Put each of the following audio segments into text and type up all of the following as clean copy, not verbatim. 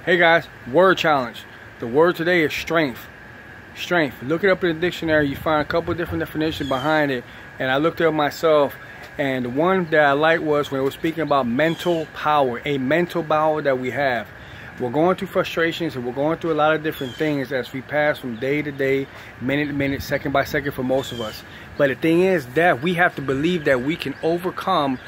Hey guys, word challenge. The word today is strength. Strength. Look it up in the dictionary. You find a couple different definitions behind it. And I looked it up myself. And the one that I liked was when it was speaking about mental power. A mental power that we have. We're going through frustrations and we're going through a lot of different things as we pass from day to day, minute to minute, second by second for most of us. But the thing is that we have to believe that we can overcome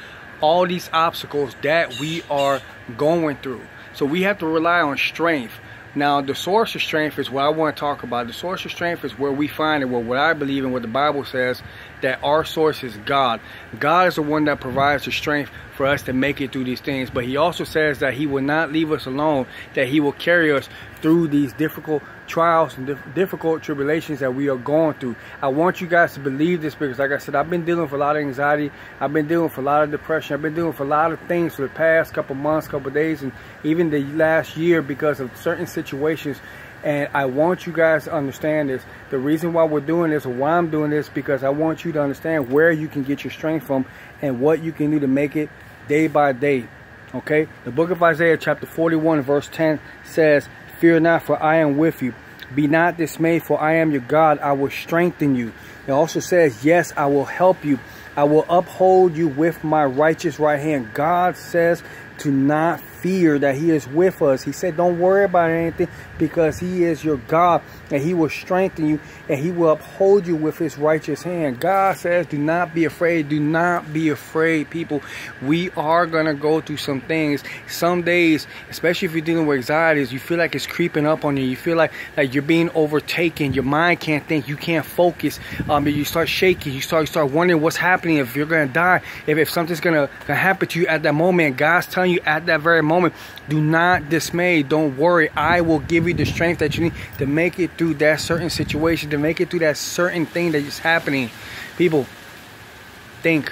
all these obstacles that we are going through. So we have to rely on strength. Now, the source of strength is what I want to talk about. The source of strength is where we find it, what I believe in, what the Bible says, that our source is God. God is the one that provides the strength for us to make it through these things. But he also says that he will not leave us alone, that he will carry us through these difficult trials and difficult tribulations that we are going through. I want you guys to believe this because, like I said, I've been dealing with a lot of anxiety. I've been dealing with a lot of depression. I've been dealing with a lot of things for the past couple months, couple days, and even the last year because of certain situations. And I want you guys to understand this. The reason why we're doing this, or why I'm doing this, because I want you to understand where you can get your strength from and what you can do to make it day by day. Okay? The book of Isaiah chapter 41 verse 10 says, "Fear not, for I am with you. Be not dismayed, for I am your God. I will strengthen you." It also says, "Yes, I will help you. I will uphold you with my righteous right hand." God says to not fear, that he is with us. He said, don't worry about anything because he is your God and he will strengthen you and he will uphold you with his righteous hand. God says, do not be afraid. Do not be afraid, people. We are going to go through some things. Some days, especially if you're dealing with anxieties, you feel like it's creeping up on you. You feel like you're being overtaken. Your mind can't think. You can't focus. You start shaking. You start wondering what's happening, if you're going to die, if something's going to happen to you at that moment. God's telling you at that very moment, do not dismay. Don't worry. I will give you the strength that you need to make it through that certain situation, to make it through that certain thing that is happening. People, think.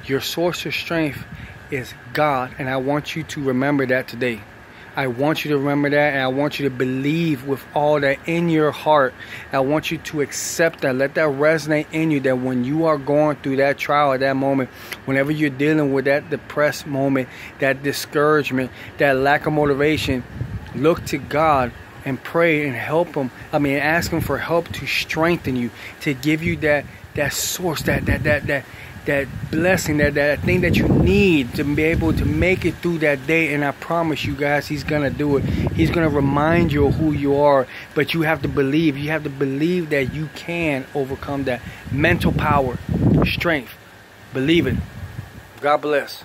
Your source of strength is God, and I want you to remember that today. I want you to remember that, and I want you to believe with all that in your heart. I want you to accept that. Let that resonate in you, that when you are going through that trial at that moment, whenever you're dealing with that depressed moment, that discouragement, that lack of motivation, look to God and pray and help him. Ask him for help to strengthen you, to give you that source, that blessing, that thing that you need to be able to make it through that day. And I promise you guys, he's gonna do it. He's gonna remind you of who you are, but you have to believe. You have to believe that you can overcome that. Mental power, strength, believe it. God bless.